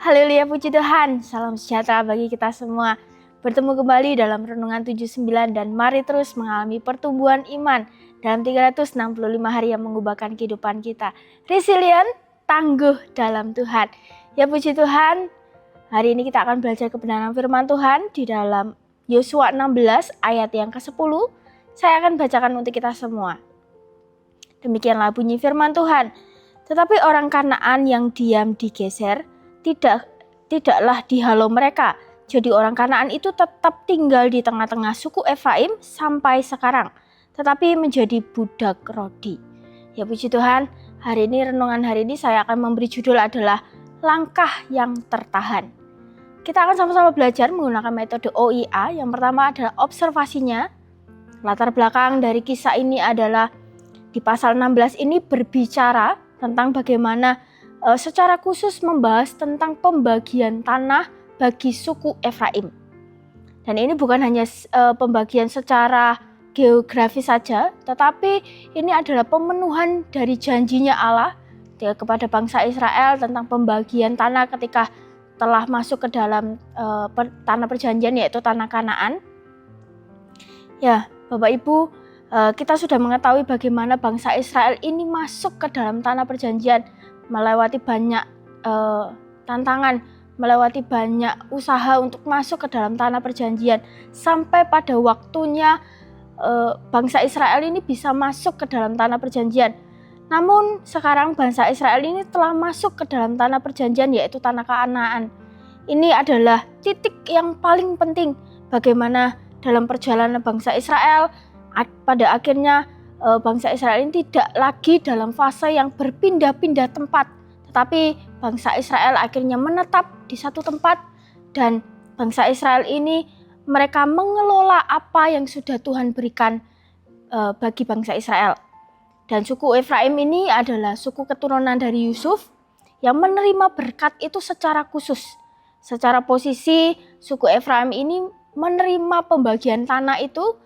Haleluya, puji Tuhan. Salam sejahtera bagi kita semua. Bertemu kembali dalam Renungan 79 dan mari terus mengalami pertumbuhan iman dalam 365 hari yang mengubahkan kehidupan kita. Resilient, tangguh dalam Tuhan. Ya puji Tuhan, hari ini kita akan belajar kebenaran firman Tuhan di dalam Yosua 16 ayat yang ke-10. Saya akan bacakan untuk kita semua. Demikianlah bunyi firman Tuhan. Tetapi orang Kanaan yang diam digeser, tidaklah dihalau mereka. Jadi orang Kanaan itu tetap tinggal di tengah-tengah suku Efraim sampai sekarang, tetapi menjadi budak Rodi. Ya puji Tuhan, hari ini renungan hari ini saya akan memberi judul adalah langkah yang tertahan. Kita akan sama-sama belajar menggunakan metode OIA. Yang pertama adalah observasinya. Latar belakang dari kisah ini adalah di pasal 16 ini berbicara tentang bagaimana secara khusus membahas tentang pembagian tanah bagi suku Efraim. Dan ini bukan hanya pembagian secara geografis saja, tetapi ini adalah pemenuhan dari janjinya Allah kepada bangsa Israel tentang pembagian tanah ketika telah masuk ke dalam tanah perjanjian, yaitu tanah Kanaan. Ya, Bapak Ibu, kita sudah mengetahui bagaimana bangsa Israel ini masuk ke dalam tanah perjanjian, melewati banyak tantangan, melewati banyak usaha untuk masuk ke dalam tanah perjanjian, sampai pada waktunya bangsa Israel ini bisa masuk ke dalam tanah perjanjian. Namun sekarang bangsa Israel ini telah masuk ke dalam tanah perjanjian, yaitu tanah Kanaan. Ini adalah titik yang paling penting bagaimana dalam perjalanan bangsa Israel pada akhirnya bangsa Israel ini tidak lagi dalam fase yang berpindah-pindah tempat, tetapi bangsa Israel akhirnya menetap di satu tempat, dan bangsa Israel ini mereka mengelola apa yang sudah Tuhan berikan bagi bangsa Israel. Dan suku Efraim ini adalah suku keturunan dari Yusuf yang menerima berkat itu secara khusus. Secara posisi suku Efraim ini menerima pembagian tanah itu,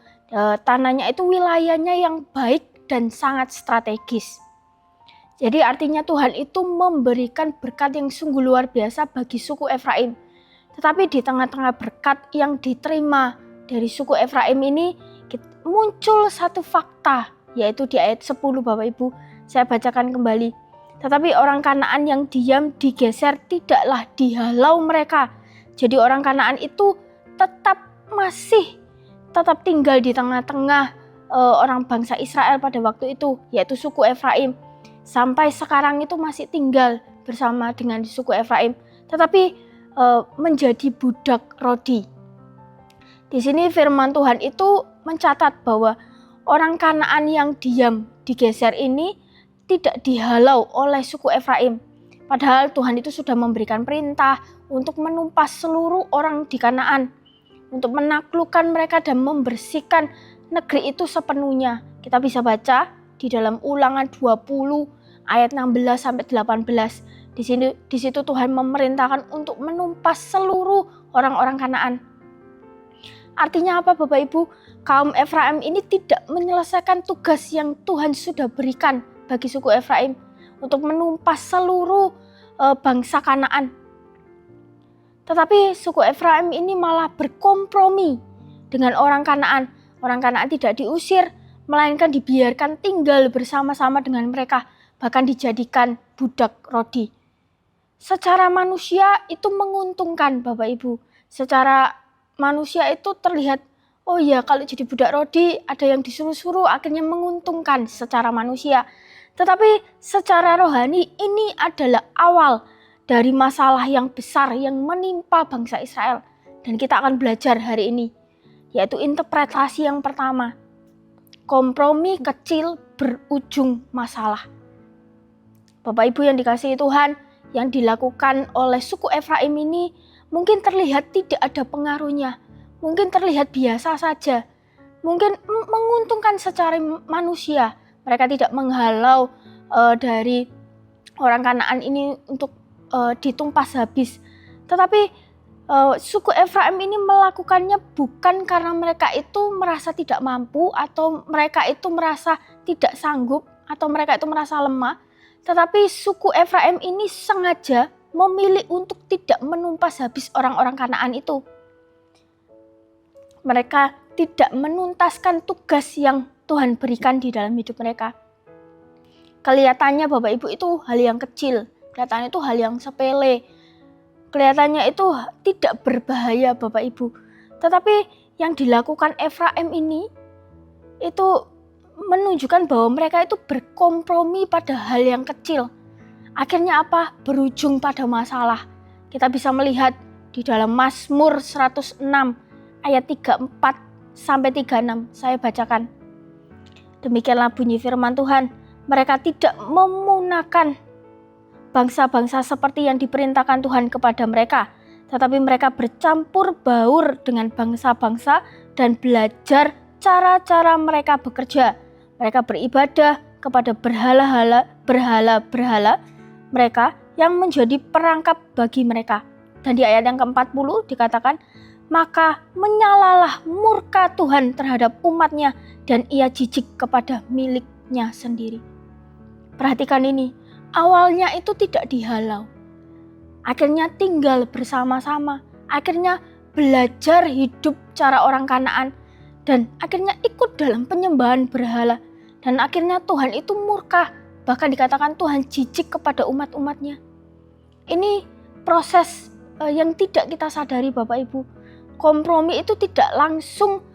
tanahnya itu wilayahnya yang baik dan sangat strategis. Jadi artinya Tuhan itu memberikan berkat yang sungguh luar biasa bagi suku Efraim. Tetapi di tengah-tengah berkat yang diterima dari suku Efraim ini muncul satu fakta, yaitu di ayat 10 Bapak Ibu. Saya bacakan kembali. Tetapi orang Kanaan yang diam digeser, tidaklah dihalau mereka. Jadi orang Kanaan itu masih tetap tinggal di tengah-tengah orang bangsa Israel pada waktu itu, yaitu suku Efraim. Sampai sekarang itu masih tinggal bersama dengan suku Efraim, tetapi menjadi budak Rodi. Di sini firman Tuhan itu mencatat bahwa orang Kanaan yang diam digeser ini tidak dihalau oleh suku Efraim. Padahal Tuhan itu sudah memberikan perintah untuk menumpas seluruh orang di Kanaan, untuk menaklukkan mereka dan membersihkan negeri itu sepenuhnya. Kita bisa baca di dalam Ulangan 20 ayat 16 sampai 18. Di situ Tuhan memerintahkan untuk menumpas seluruh orang-orang Kanaan. Artinya apa Bapak Ibu? Kaum Efraim ini tidak menyelesaikan tugas yang Tuhan sudah berikan bagi suku Efraim untuk menumpas seluruh bangsa Kanaan. Tetapi suku Efraim ini malah berkompromi dengan orang Kanaan. Orang Kanaan tidak diusir, melainkan dibiarkan tinggal bersama-sama dengan mereka, bahkan dijadikan budak Rodi. Secara manusia itu menguntungkan Bapak Ibu. Secara manusia itu terlihat, oh ya kalau jadi budak Rodi ada yang disuruh-suruh, akhirnya menguntungkan secara manusia. Tetapi secara rohani ini adalah awal dari masalah yang besar yang menimpa bangsa Israel. Dan kita akan belajar hari ini, yaitu interpretasi yang pertama. Kompromi kecil berujung masalah. Bapak Ibu yang dikasihi Tuhan, yang dilakukan oleh suku Efraim ini mungkin terlihat tidak ada pengaruhnya. Mungkin terlihat biasa saja. Mungkin menguntungkan secara manusia. Mereka tidak menghalau dari orang Kanaan ini untuk ditumpas habis. Tetapi suku Efraim ini melakukannya bukan karena mereka itu merasa tidak mampu, atau mereka itu merasa tidak sanggup, atau mereka itu merasa lemah. Tetapi suku Efraim ini sengaja memilih untuk tidak menumpas habis orang-orang Kanaan itu. Mereka tidak menuntaskan tugas yang Tuhan berikan di dalam hidup mereka. Kelihatannya Bapak Ibu itu hal yang kecil, kelihatannya itu hal yang sepele, kelihatannya itu tidak berbahaya Bapak Ibu. Tetapi yang dilakukan Efraim ini itu menunjukkan bahwa mereka itu berkompromi pada hal yang kecil. Akhirnya apa? Berujung pada masalah. Kita bisa melihat di dalam Mazmur 106 ayat 34 sampai 36. Saya bacakan. Demikianlah bunyi firman Tuhan. Mereka tidak memunahkan bangsa-bangsa seperti yang diperintahkan Tuhan kepada mereka, tetapi mereka bercampur baur dengan bangsa-bangsa dan belajar cara-cara mereka bekerja. Mereka beribadah kepada berhala-berhala mereka yang menjadi perangkap bagi mereka. Dan di ayat yang ke-40 dikatakan, maka menyalalah murka Tuhan terhadap umatnya dan ia jijik kepada miliknya sendiri. Perhatikan ini, awalnya itu tidak dihalau. Akhirnya tinggal bersama-sama, akhirnya belajar hidup cara orang Kanaan, dan akhirnya ikut dalam penyembahan berhala. Dan akhirnya Tuhan itu murka, bahkan dikatakan Tuhan jijik kepada umat-umatnya. Ini proses yang tidak kita sadari Bapak Ibu. Kompromi itu tidak langsung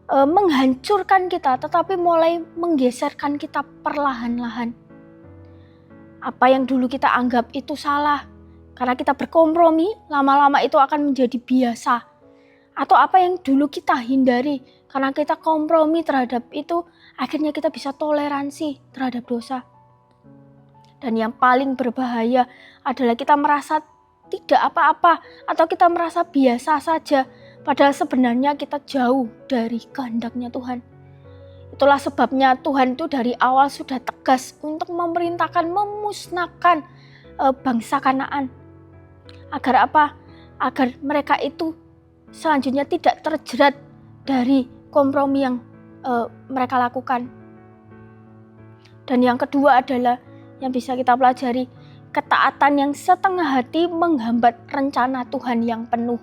menghancurkan kita, tetapi mulai menggeserkan kita perlahan-lahan. Apa yang dulu kita anggap itu salah, karena kita berkompromi, lama-lama itu akan menjadi biasa. Atau apa yang dulu kita hindari, karena kita kompromi terhadap itu, akhirnya kita bisa toleransi terhadap dosa. Dan yang paling berbahaya adalah kita merasa tidak apa-apa, atau kita merasa biasa saja, padahal sebenarnya kita jauh dari kehendaknya Tuhan. Itulah sebabnya Tuhan itu dari awal sudah tegas untuk memerintahkan memusnahkan bangsa Kanaan. Agar apa? Agar mereka itu selanjutnya tidak terjerat dari kompromi yang mereka lakukan. Dan yang kedua adalah yang bisa kita pelajari, ketaatan yang setengah hati menghambat rencana Tuhan yang penuh.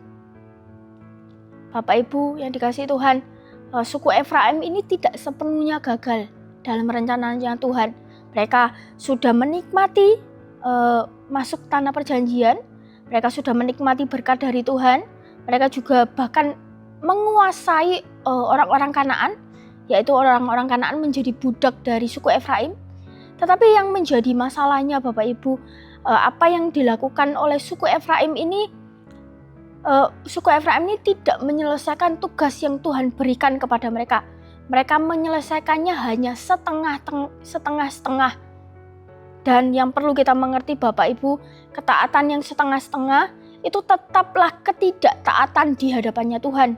Bapak Ibu yang dikasihi Tuhan, suku Efraim ini tidak sepenuhnya gagal dalam rencananya Tuhan. Mereka sudah menikmati masuk tanah perjanjian, mereka sudah menikmati berkat dari Tuhan, mereka juga bahkan menguasai orang-orang Kanaan, yaitu orang-orang Kanaan menjadi budak dari suku Efraim. Tetapi yang menjadi masalahnya Bapak Ibu, apa yang dilakukan oleh suku Efraim ini, suku Efraim ini tidak menyelesaikan tugas yang Tuhan berikan kepada mereka. Mereka menyelesaikannya hanya setengah-setengah. Dan yang perlu kita mengerti Bapak Ibu, ketaatan yang setengah-setengah itu tetaplah ketidaktaatan di hadapannya Tuhan.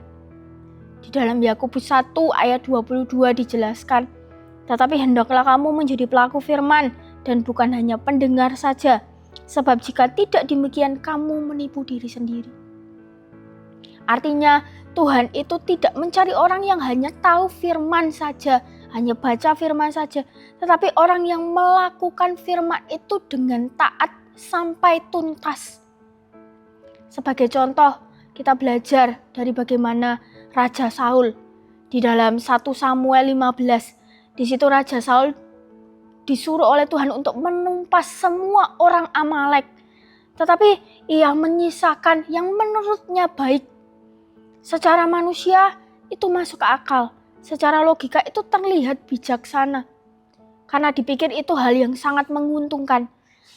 Di dalam Yakobus 1 ayat 22 dijelaskan, tetapi hendaklah kamu menjadi pelaku firman dan bukan hanya pendengar saja, sebab jika tidak demikian kamu menipu diri sendiri. Artinya Tuhan itu tidak mencari orang yang hanya tahu firman saja, hanya baca firman saja, tetapi orang yang melakukan firman itu dengan taat sampai tuntas. Sebagai contoh, kita belajar dari bagaimana Raja Saul di dalam 1 Samuel 15. Di situ Raja Saul disuruh oleh Tuhan untuk menumpas semua orang Amalek, tetapi ia menyisakan yang menurutnya baik. Secara manusia itu masuk ke akal, secara logika itu terlihat bijaksana, karena dipikir itu hal yang sangat menguntungkan.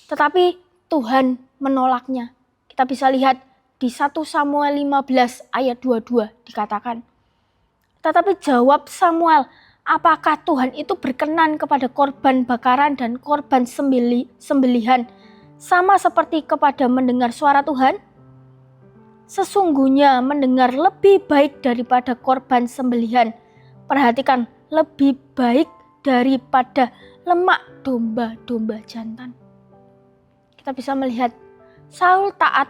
Tetapi Tuhan menolaknya. Kita bisa lihat di 1 Samuel 15 ayat 22 dikatakan, tetapi jawab Samuel, apakah Tuhan itu berkenan kepada korban bakaran dan korban sembelihan sama seperti kepada mendengar suara Tuhan? Sesungguhnya mendengar lebih baik daripada korban sembelihan. Perhatikan, lebih baik daripada lemak domba-domba jantan. Kita bisa melihat Saul taat,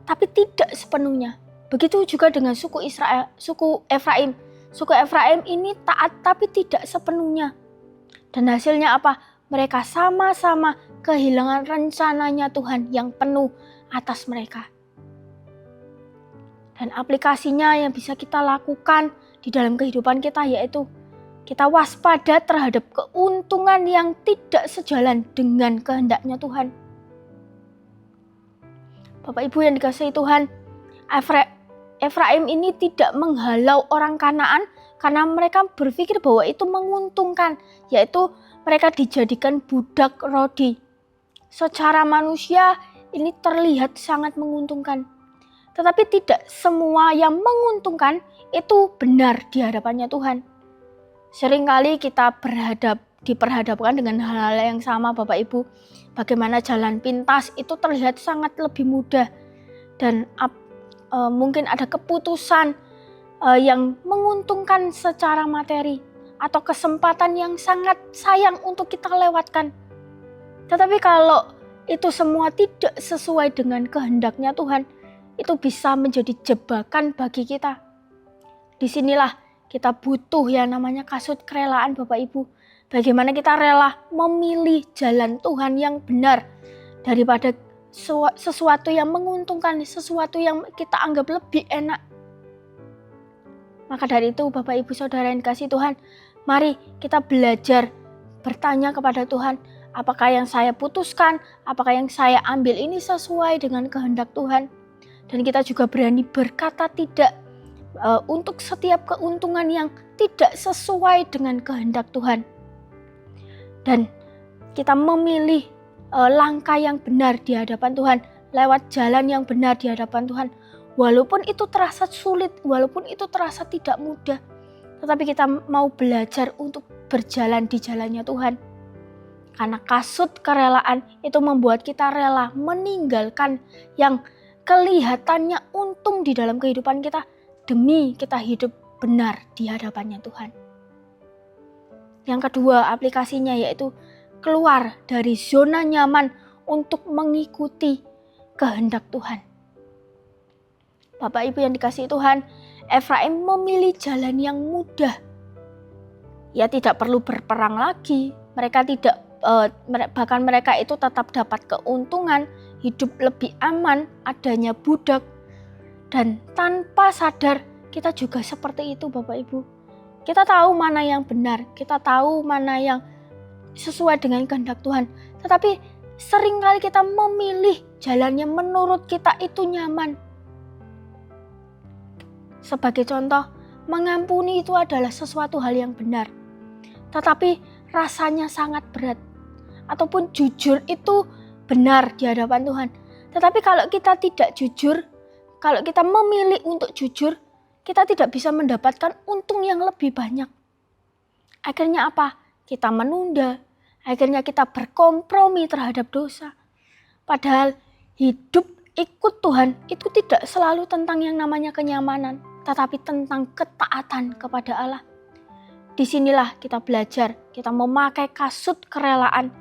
tapi tidak sepenuhnya. Begitu juga dengan suku Efraim. Suku Efraim ini taat tapi tidak sepenuhnya. Dan hasilnya apa? Mereka sama-sama kehilangan rencananya Tuhan yang penuh. atas mereka. Dan aplikasinya yang bisa kita lakukan di dalam kehidupan kita yaitu kita waspada terhadap keuntungan yang tidak sejalan dengan kehendaknya Tuhan. Bapak Ibu yang dikasihi Tuhan, Efraim ini tidak menghalau orang Kanaan karena mereka berpikir bahwa itu menguntungkan, yaitu mereka dijadikan budak rodi. Secara manusia ini terlihat sangat menguntungkan. Tetapi tidak semua yang menguntungkan itu benar di hadapannya Tuhan. Seringkali kita diperhadapkan dengan hal-hal yang sama Bapak Ibu. Bagaimana jalan pintas itu terlihat sangat lebih mudah. Dan mungkin ada keputusan yang menguntungkan secara materi. Atau kesempatan yang sangat sayang untuk kita lewatkan. Tetapi kalau itu semua tidak sesuai dengan kehendaknya Tuhan, itu bisa menjadi jebakan bagi kita. Disinilah kita butuh yang namanya kasut kerelaan Bapak Ibu. Bagaimana kita rela memilih jalan Tuhan yang benar daripada sesuatu yang menguntungkan, sesuatu yang kita anggap lebih enak. Maka dari itu Bapak Ibu Saudara yang dikasihi Tuhan, mari kita belajar bertanya kepada Tuhan, apakah yang saya putuskan, apakah yang saya ambil ini sesuai dengan kehendak Tuhan. Dan kita juga berani berkata tidak untuk setiap keuntungan yang tidak sesuai dengan kehendak Tuhan. Dan kita memilih langkah yang benar di hadapan Tuhan, lewat jalan yang benar di hadapan Tuhan. Walaupun itu terasa sulit, walaupun itu terasa tidak mudah, tetapi kita mau belajar untuk berjalan di jalannya Tuhan. Karena kasut kerelaan itu membuat kita rela meninggalkan yang kelihatannya untung di dalam kehidupan kita demi kita hidup benar di hadapannya Tuhan. Yang kedua aplikasinya yaitu keluar dari zona nyaman untuk mengikuti kehendak Tuhan. Bapak Ibu yang dikasihi Tuhan, Efraim memilih jalan yang mudah. Ya tidak perlu berperang lagi, bahkan mereka itu tetap dapat keuntungan, hidup lebih aman, adanya budak. Dan tanpa sadar kita juga seperti itu Bapak Ibu. Kita tahu mana yang benar, kita tahu mana yang sesuai dengan kehendak Tuhan. Tetapi seringkali kita memilih jalannya menurut kita itu nyaman. Sebagai contoh, mengampuni itu adalah sesuatu hal yang benar. Tetapi rasanya sangat berat. Ataupun jujur itu benar di hadapan Tuhan. Tetapi kalau kita tidak jujur, kalau kita memilih untuk jujur, kita tidak bisa mendapatkan untung yang lebih banyak. Akhirnya apa? Kita menunda. Akhirnya kita berkompromi terhadap dosa. Padahal hidup ikut Tuhan itu tidak selalu tentang yang namanya kenyamanan, tetapi tentang ketaatan kepada Allah. Disinilah kita belajar, kita memakai kasut kerelaan.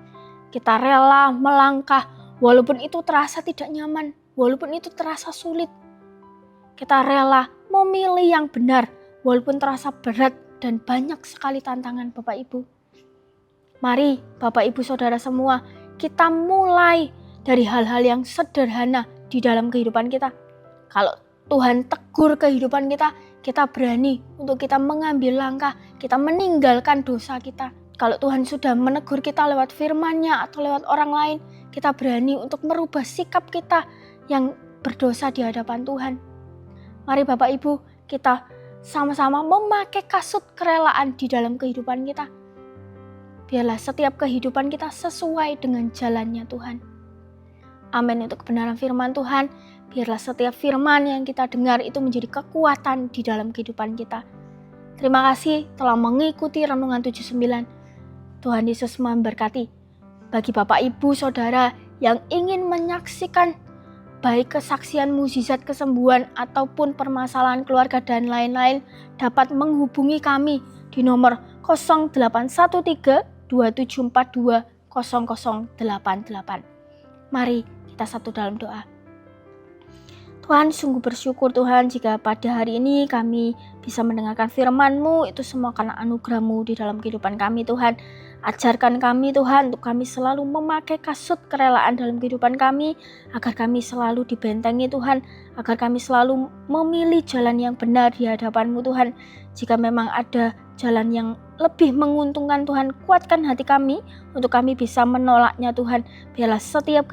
Kita rela melangkah walaupun itu terasa tidak nyaman, walaupun itu terasa sulit. Kita rela memilih yang benar walaupun terasa berat dan banyak sekali tantangan Bapak Ibu. Mari Bapak Ibu Saudara semua, kita mulai dari hal-hal yang sederhana di dalam kehidupan kita. Kalau Tuhan tegur kehidupan kita, kita berani untuk kita mengambil langkah, kita meninggalkan dosa kita. Kalau Tuhan sudah menegur kita lewat firman-Nya atau lewat orang lain, kita berani untuk merubah sikap kita yang berdosa di hadapan Tuhan. Mari Bapak Ibu, kita sama-sama memakai kasut kerelaan di dalam kehidupan kita. Biarlah setiap kehidupan kita sesuai dengan jalannya Tuhan. Amin untuk kebenaran firman Tuhan. Biarlah setiap firman yang kita dengar itu menjadi kekuatan di dalam kehidupan kita. Terima kasih telah mengikuti Renungan 79. Tuhan Yesus memberkati. Bagi Bapak Ibu Saudara yang ingin menyaksikan baik kesaksian mukjizat kesembuhan ataupun permasalahan keluarga dan lain-lain, dapat menghubungi kami di nomor 0813 2742 0088. Mari kita satu dalam doa. Tuhan, sungguh bersyukur Tuhan jika pada hari ini kami bisa mendengarkan firman-Mu, itu semua karena anugerah-Mu di dalam kehidupan kami Tuhan. Ajarkan kami Tuhan untuk kami selalu memakai kasut kerelaan dalam kehidupan kami, agar kami selalu dibentengi Tuhan, agar kami selalu memilih jalan yang benar di hadapan-Mu Tuhan. Jika memang ada jalan yang lebih menguntungkan Tuhan, kuatkan hati kami untuk kami bisa menolaknya Tuhan. Biarlah setiap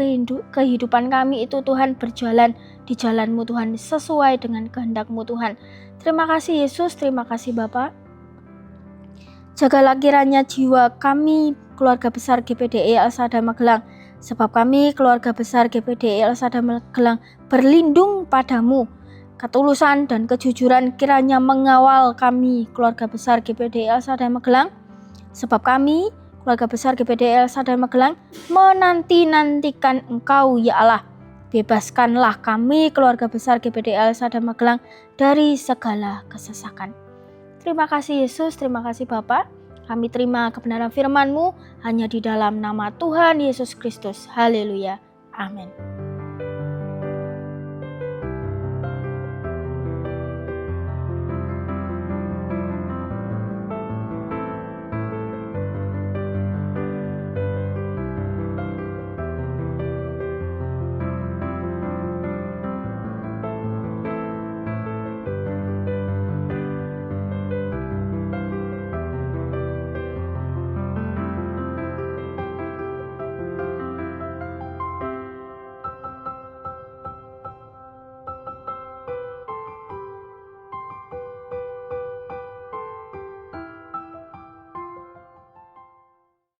kehidupan kami itu Tuhan berjalan di jalan-Mu Tuhan, sesuai dengan kehendak-Mu Tuhan. Terima kasih Yesus, terima kasih Bapa. Jagalah kiranya jiwa kami, keluarga besar GPDI El Shaddai Magelang, sebab kami keluarga besar GPDI El Shaddai Magelang berlindung padamu. Ketulusan dan kejujuran kiranya mengawal kami, keluarga besar GPDI El Shaddai Magelang, sebab kami keluarga besar GPDI El Shaddai Magelang menanti-nantikan Engkau ya Allah. Bebaskanlah kami, keluarga besar GPDI El Shaddai Magelang, dari segala kesesakan. Terima kasih Yesus, terima kasih Bapa. Kami terima kebenaran firman-Mu hanya di dalam nama Tuhan Yesus Kristus. Haleluya. Amin.